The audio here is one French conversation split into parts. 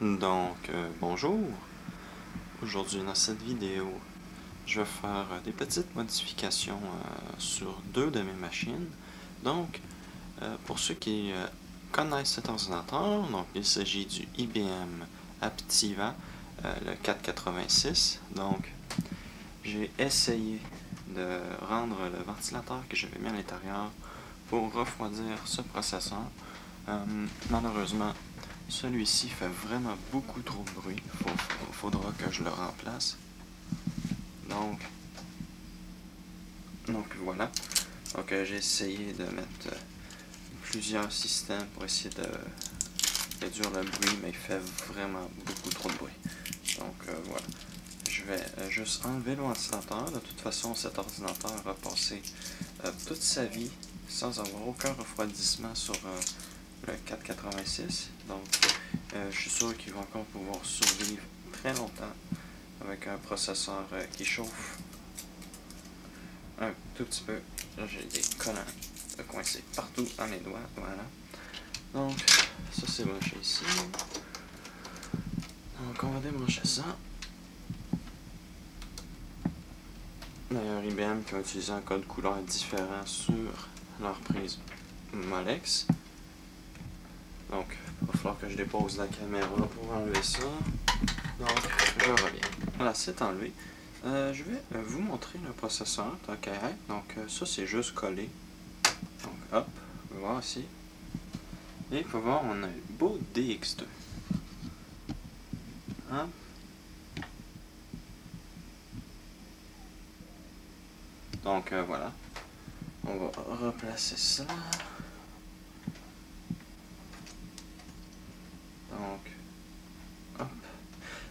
Bonjour. Aujourd'hui dans cette vidéo, je vais faire des petites modifications sur deux de mes machines. Pour ceux qui connaissent cet ordinateur, il s'agit du IBM Aptiva, le 486. J'ai essayé de rendre le ventilateur que j'avais mis à l'intérieur pour refroidir ce processeur. Malheureusement, celui-ci fait vraiment beaucoup trop de bruit. Il faudra que je le remplace. Donc, voilà. J'ai essayé de mettre plusieurs systèmes pour essayer de réduire le bruit, mais il fait vraiment beaucoup trop de bruit. Voilà. Je vais juste enlever le ventilateur. De toute façon, cet ordinateur a passé toute sa vie sans avoir aucun refroidissement sur le 486. Je suis sûr qu'il va encore pouvoir survivre très longtemps avec un processeur qui chauffe un tout petit peu. Là, j'ai des collants coincés partout dans mes doigts. Voilà. Donc, ça c'est branché ici. Donc, on va débrancher ça. D'ailleurs, IBM qui a utilisé un code couleur différent sur leur prise Molex. Donc, il va falloir que je dépose la caméra pour enlever ça. Donc, je reviens. Voilà, c'est enlevé. Je vais vous montrer le processeur, tant qu'à être. Donc, ça, c'est juste collé. Donc, hop, on va voir ici. Et il faut voir, on a un beau DX2. Hein? Donc, voilà. On va replacer ça.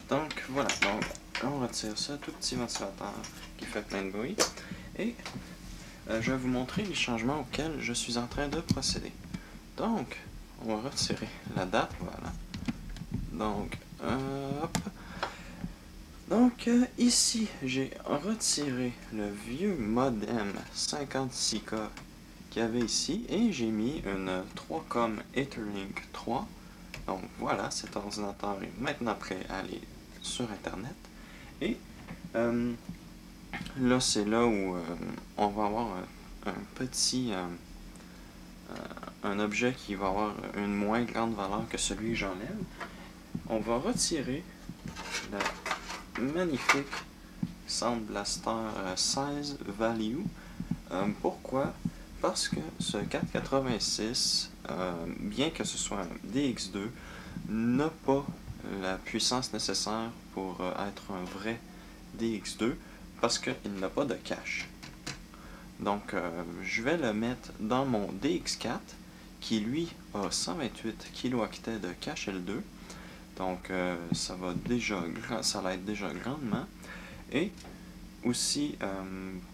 Donc, voilà. Donc, on retire ça, tout petit ventilateur qui fait plein de bruit. Et je vais vous montrer les changements auxquels je suis en train de procéder. Donc, on va retirer la date, voilà. Donc, hop. Donc, ici, j'ai retiré le vieux modem 56K qu'il y avait ici et j'ai mis une 3Com Etherlink 3. Donc, voilà, cet ordinateur est maintenant prêt à aller sur Internet. Et là, c'est là où on va avoir un petit... un objet qui va avoir une moins grande valeur que celui que j'enlève. On va retirer la magnifique Sound Blaster 16 Value. Pourquoi? Parce que ce 486, bien que ce soit un DX2, n'a pas la puissance nécessaire pour être un vrai DX2 parce qu'il n'a pas de cache. Donc, je vais le mettre dans mon DX4 qui lui a 128 kHz de cache L2. Donc, ça l'aide déjà grandement. Et aussi,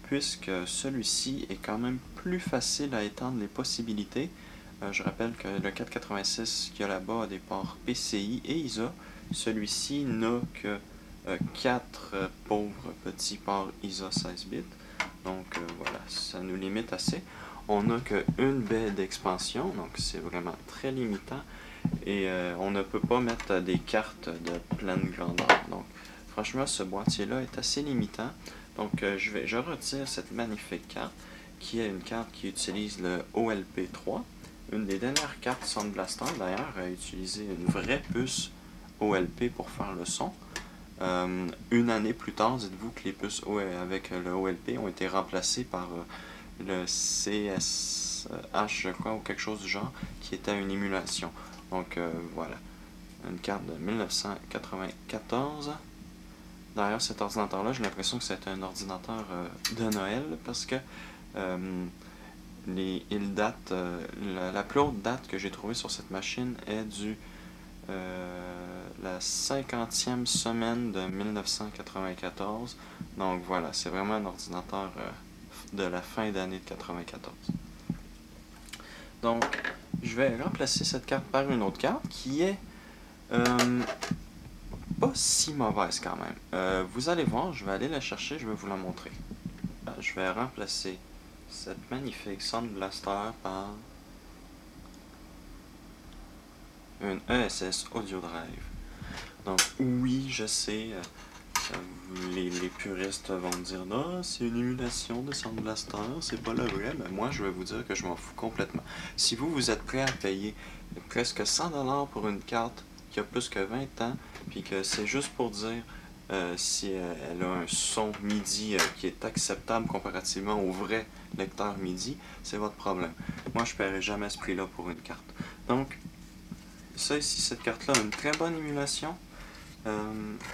puisque celui-ci est quand même plus facile à étendre les possibilités, je rappelle que le 486 qui a là-bas a des ports PCI et ISA. Celui-ci n'a que 4 pauvres petits ports ISA 16 bits. Donc voilà, ça nous limite assez. On n'a qu'une baie d'expansion, donc c'est vraiment très limitant. Et on ne peut pas mettre des cartes de pleine grandeur. Donc franchement, ce boîtier-là est assez limitant. Donc je retire cette magnifique carte, qui est une carte qui utilise le OLP3. Une des dernières cartes Sound Blaster, d'ailleurs, a utilisé une vraie puce OLP pour faire le son. Une année plus tard, dites-vous que les puces avec le OLP ont été remplacées par le CSH, je crois, ou quelque chose du genre, qui était une émulation. Donc voilà, une carte de 1994. D'ailleurs, cet ordinateur-là, j'ai l'impression que c'est un ordinateur de Noël parce que la plus haute date que j'ai trouvée sur cette machine est la 50e semaine de 1994. Donc voilà, c'est vraiment un ordinateur de la fin d'année de 94. Donc, je vais remplacer cette carte par une autre carte qui est pas si mauvaise quand même. Vous allez voir, je vais aller la chercher, je vais vous la montrer. Je vais remplacer cette magnifique Sound Blaster par une ESS Audio Drive. Donc oui, je sais, les puristes vont me dire non, c'est une émulation de Sound Blaster, c'est pas le vrai, mais moi je vais vous dire que je m'en fous complètement. Si vous êtes prêt à payer presque 100$ pour une carte qui a plus que 20 ans, puis que c'est juste pour dire si elle a un son MIDI qui est acceptable comparativement au vrai lecteur MIDI, c'est votre problème. Moi je paierai jamais ce prix-là pour une carte. Donc, ça ici, cette carte-là a une très bonne émulation.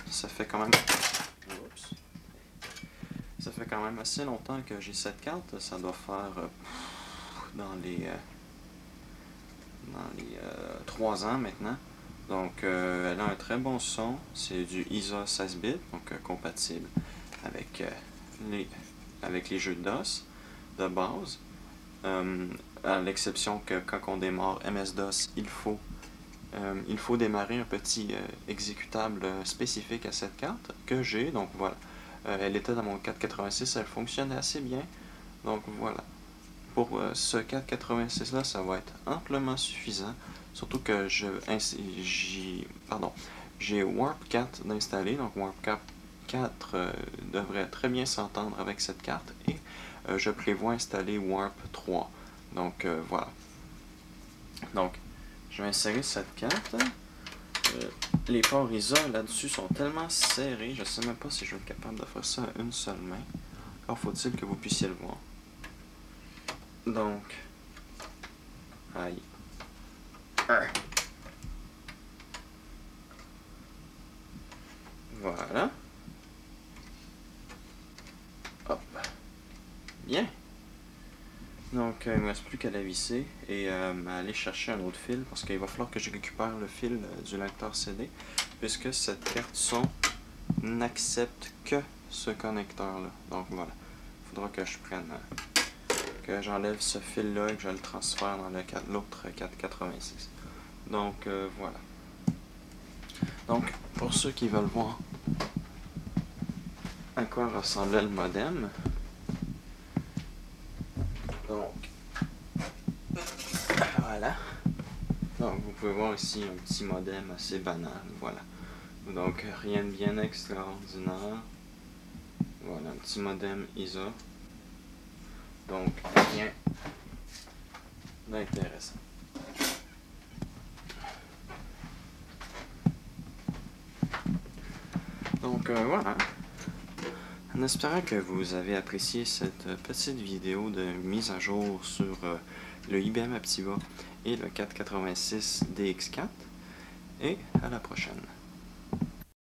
Ça fait quand même... Oups. Ça fait quand même assez longtemps que j'ai cette carte. Ça doit faire dans les 3 ans maintenant. Donc elle a un très bon son. C'est du ISA 16 bits, donc compatible avec, les jeux DOS de base. À l'exception que quand on démarre MS-DOS, il faut démarrer un petit exécutable spécifique à cette carte que j'ai. Donc voilà. Elle était dans mon 486, elle fonctionnait assez bien. Donc voilà. Pour ce 486 là, ça va être amplement suffisant. Surtout que j'ai Warp 4 d'installer. Donc Warp 4 devrait très bien s'entendre avec cette carte. Et je prévois installer Warp 3. Donc voilà. Donc je vais insérer cette carte. Les ports ISA là-dessus sont tellement serrés, je sais même pas si je vais être capable de faire ça à une seule main. Alors faut-il que vous puissiez le voir. Donc, aïe. Voilà. Hop. Bien. Donc, il ne me reste plus qu'à la visser et à aller chercher un autre fil parce qu'il va falloir que je récupère le fil du lecteur CD puisque cette carte son n'accepte que ce connecteur-là. Donc voilà. Il faudra que je prenne, que j'enlève ce fil-là et que je le transfère dans l'autre 486. Donc voilà. Donc, pour ceux qui veulent voir à quoi ressemblait le modem, donc voilà. Donc vous pouvez voir ici un petit modem assez banal, voilà. Donc rien de bien extraordinaire. Voilà, un petit modem ISA. Donc rien d'intéressant. Donc voilà. En espérant que vous avez apprécié cette petite vidéo de mise à jour sur le IBM Aptiva et le 486 DX4. Et à la prochaine.